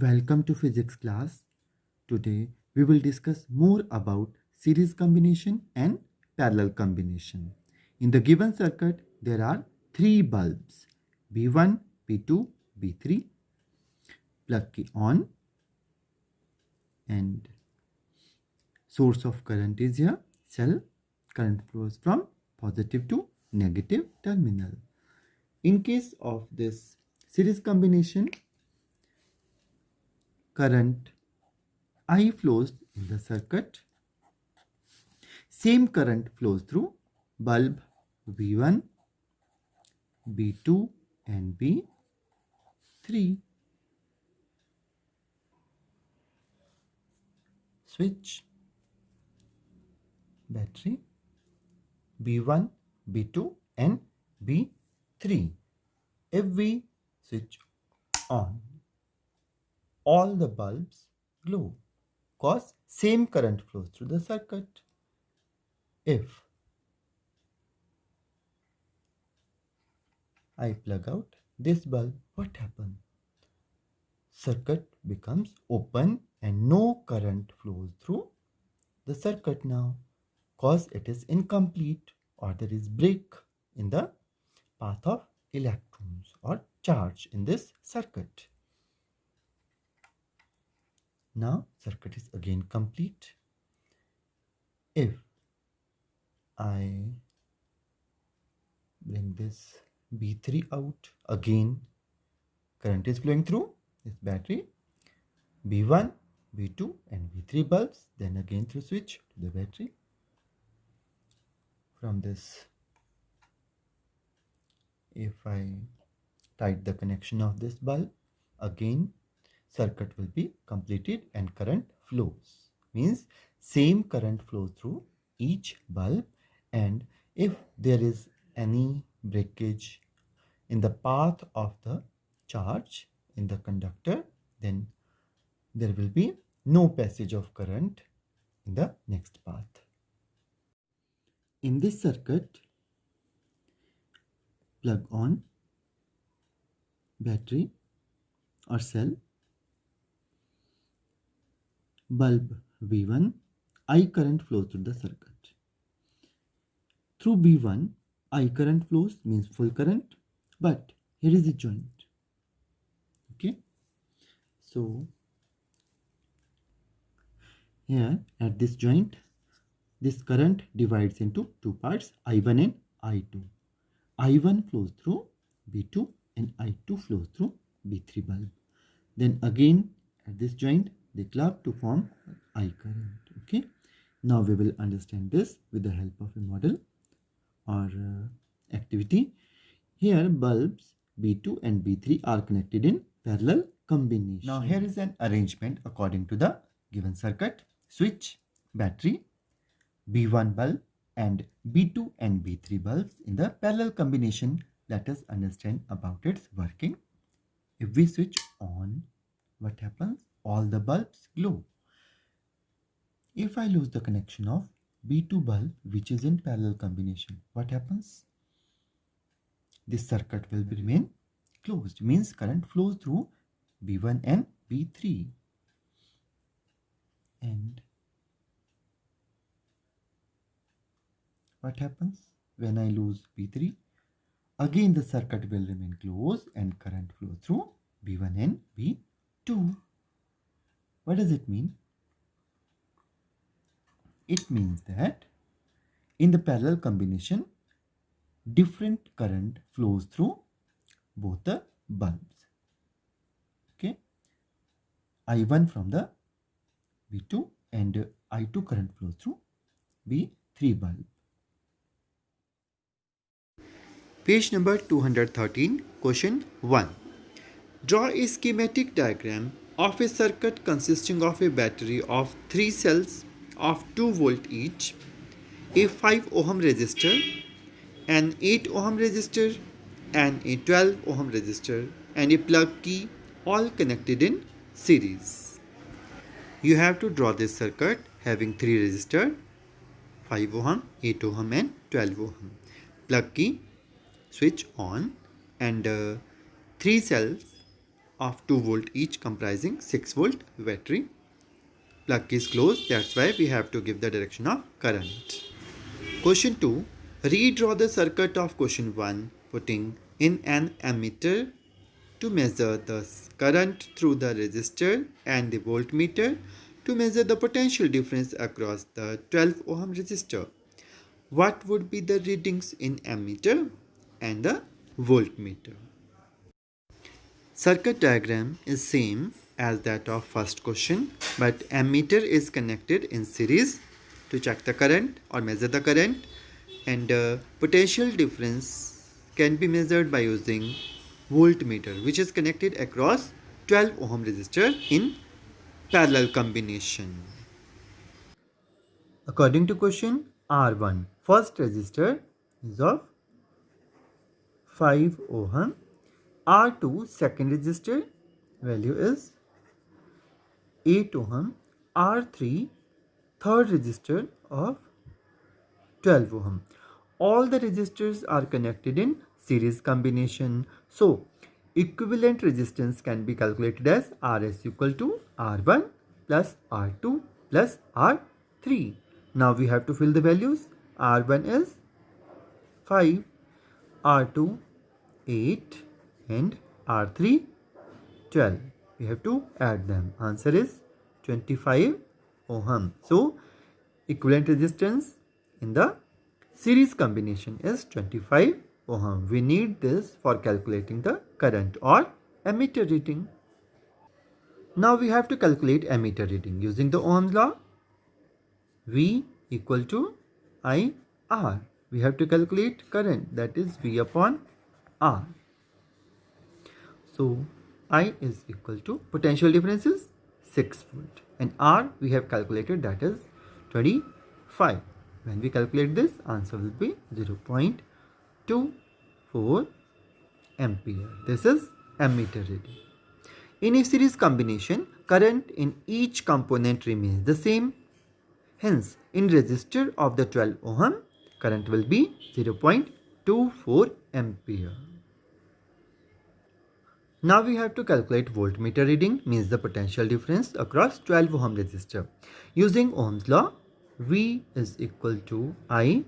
Welcome to physics class. Today we will discuss more about series combination and parallel combination. In the given circuit there are three bulbs B1, B2, B3. Plug key on and source of current is here. Cell current flows from positive to negative terminal. In case of this series combination, current I flows in the circuit. Same current flows through bulb B1, B2 and B3. Switch battery B1, B2 and B3. If we switch on, all the bulbs glow cause same current flows through the circuit. If I plug out this bulb, what happens? Circuit becomes open and no current flows through the circuit now, cause it is incomplete or there is break in the path of electrons or charge in this circuit. Now circuit is again complete. If I bring this B3 out, again current is flowing through this battery B1, B2 and B3 bulbs, then again through switch to the battery. From this, if I tight the connection of this bulb, again circuit will be completed and current flows. Means same current flows through each bulb, and if there is any breakage in the path of the charge in the conductor, then there will be no passage of current in the next path. In this circuit, plug on battery or cell, bulb B1, I current flows through the circuit. Through B1, I current flows means full current, but here is a joint. Okay, so here at this joint, this current divides into two parts, I1 and I2. I1 flows through B2 and I2 flows through B3 bulb. Then again at this joint they club to form I current. Okay, now we will understand this with the help of a model or activity. Here bulbs B2 and B3 are connected in parallel combination. Now here is an arrangement according to the given circuit. Switch, battery, B1 bulb and B2 and B3 bulbs in the parallel combination. Let us understand about its working. If we switch on, what happens? All the bulbs glow. If I lose the connection of B2 bulb which is in parallel combination, what happens? This circuit will remain closed, means current flows through B1 and B3. And what happens when I lose B3? Again the circuit will remain closed and current flows through B1 and B2. What does it mean? It means that in the parallel combination, different current flows through both the bulbs. Okay, I1 from the B2 and I2 current flows through B3 bulb. Page number 213, question 1. Draw a schematic diagram of a circuit consisting of a battery of 3 cells of 2 volt each, a 5 ohm resistor, an 8 ohm resistor and a 12 ohm resistor and a plug key, all connected in series. You have to draw this circuit having 3 resistors, 5 ohm, 8 ohm and 12 ohm. Plug key, switch on, and 3 cells of 2 volt each comprising 6 volt battery. Plug is closed, that's why we have to give the direction of current. Question 2. Redraw the circuit of question 1 putting in an ammeter to measure the current through the resistor and the voltmeter to measure the potential difference across the 12 ohm resistor. What would be the readings in ammeter and the voltmeter? Circuit diagram is same as that of first question, but ammeter is connected in series to check the current or measure the current, and potential difference can be measured by using voltmeter, which is connected across 12 ohm resistor in parallel combination. According to question, R1 first resistor is of 5 ohm, R2 second resistor value is 8 ohm, R3 third resistor of 12 ohm. All the resistors are connected in series combination. So equivalent resistance can be calculated as Rs equal to R1 plus R2 plus R3. Now we have to fill the values. R1 is 5, R2 8 and R3 12. We have to add them. Answer is 25 ohm. So equivalent resistance in the series combination is 25 ohm. We need this for calculating the current or ammeter reading. Now we have to calculate ammeter reading using the Ohm's law. V equal to IR. We have to calculate current, that is V upon R. So I is equal to potential difference is 6 volt and R we have calculated, that is 25. When we calculate this, answer will be 0.24 ampere. This is ammeter reading. In a series combination, current in each component remains the same. Hence, in resistor of the 12 ohm, current will be 0.24 ampere. Now we have to calculate voltmeter reading, means the potential difference across 12 ohm resistor. Using Ohm's law, V is equal to IR.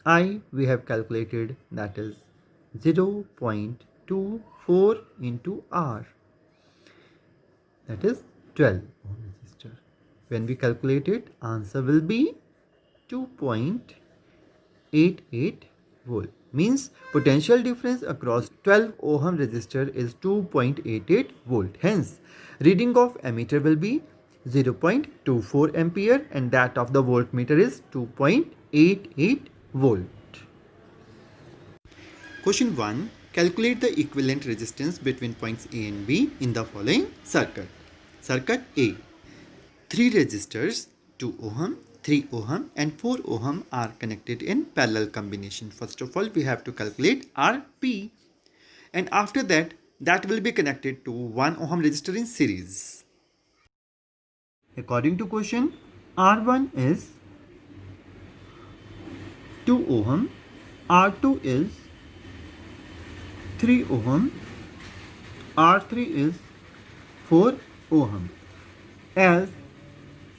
I we have calculated, that is 0.24 into R, that is 12 ohm resistor. When we calculate it, answer will be 2.88 volt. Means potential difference across 12 ohm resistor is 2.88 volt. Hence, reading of ammeter will be 0.24 ampere and that of the voltmeter is 2.88 volt. Question 1. Calculate the equivalent resistance between points A and B in the following circuit. Circuit A. 3 resistors, 2 ohm, 3 ohm and 4 ohm are connected in parallel combination. First of all, we have to calculate Rp, and after that will be connected to 1 ohm resistor in series. According to question, R1 is 2 ohm, R2 is 3 ohm, R3 is 4 ohm. As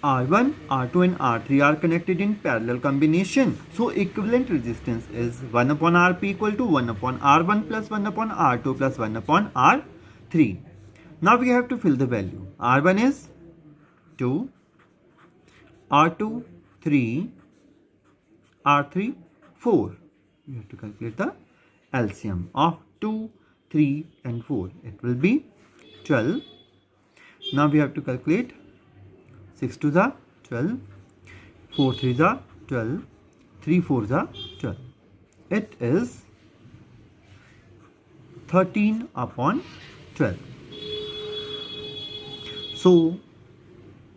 R1, R2 and R3 are connected in parallel combination, so equivalent resistance is 1 upon Rp equal to 1 upon R1 plus 1 upon R2 plus 1 upon R3. Now we have to fill the value. R1 is 2, R2 3, R3 4. We have to calculate the LCM of 2, 3 and 4. It will be 12. Now we have to calculate 6 to the 12, 4 3 the 12, 3 4 the 12. It is 13 upon 12. So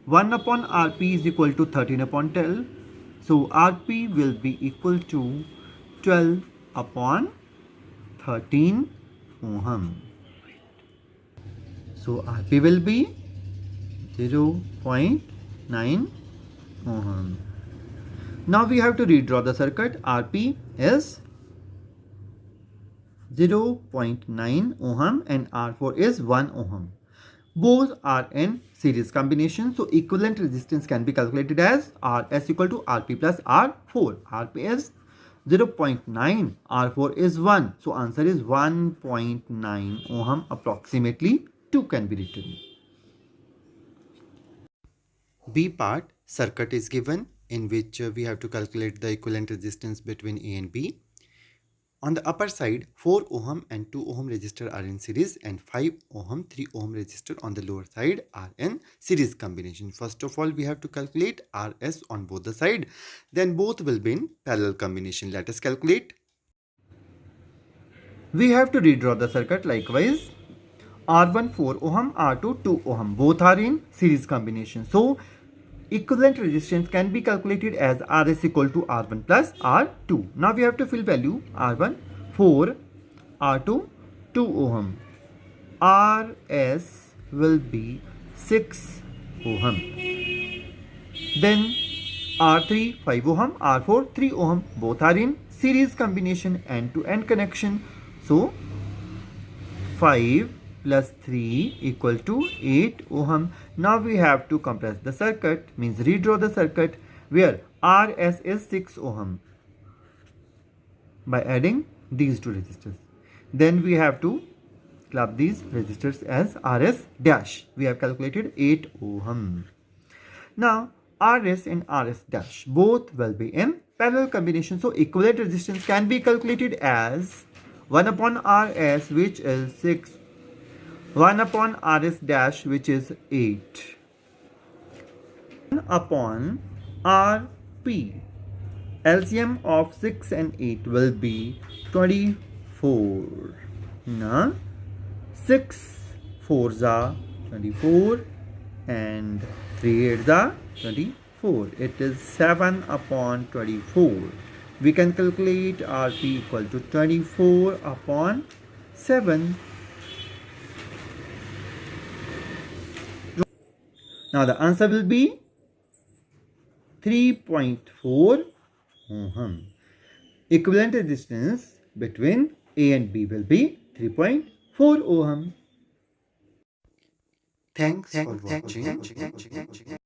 1 upon Rp is equal to 13 upon 12. So Rp will be equal to 12 upon 13 ohm. So Rp will be 0.9 ohm. Now we have to redraw the circuit. Rp is 0.9 ohm and R4 is 1 ohm. Both are in series combination, so equivalent resistance can be calculated as Rs equal to Rp plus R4. Rp is 0.9, R4 is 1. So answer is 1.9 ohm, approximately 2 can be written. B part, circuit is given in which we have to calculate the equivalent resistance between A and B. On the upper side, 4 ohm and 2 ohm resistor are in series and 5 ohm, 3 ohm resistor on the lower side are in series combination. First of all, we have to calculate Rs on both the side. Then both will be in parallel combination. Let us calculate. We have to redraw the circuit likewise. R1 4 ohm, R2 2 ohm. Both are in series combination. So equivalent resistance can be calculated as Rs equal to R1 plus R2. Now we have to fill value R1 4, R2 2 ohm. Rs will be 6 ohm. Then R3 5 ohm, R4 3 ohm. Both are in series combination, end-to-end connection. So 5 plus 3 equal to 8 ohm. Now we have to compress the circuit, means redraw the circuit, where Rs is 6 ohm by adding these two resistors. Then we have to club these resistors as Rs dash. We have calculated 8 ohm. Now Rs and Rs dash both will be in parallel combination. So equivalent resistance can be calculated as 1 upon Rs, which is 6, 1 upon Rs dash, which is 8, 1 upon Rp. LCM of 6 and 8 will be 24. Now 6 4s are 24 and 3 8s are 24. It is 7 upon 24. We can calculate Rp equal to 24 upon 7. Now the answer will be 3.4 ohm. Equivalent resistance between A and B will be 3.4 ohm. Thanks for watching.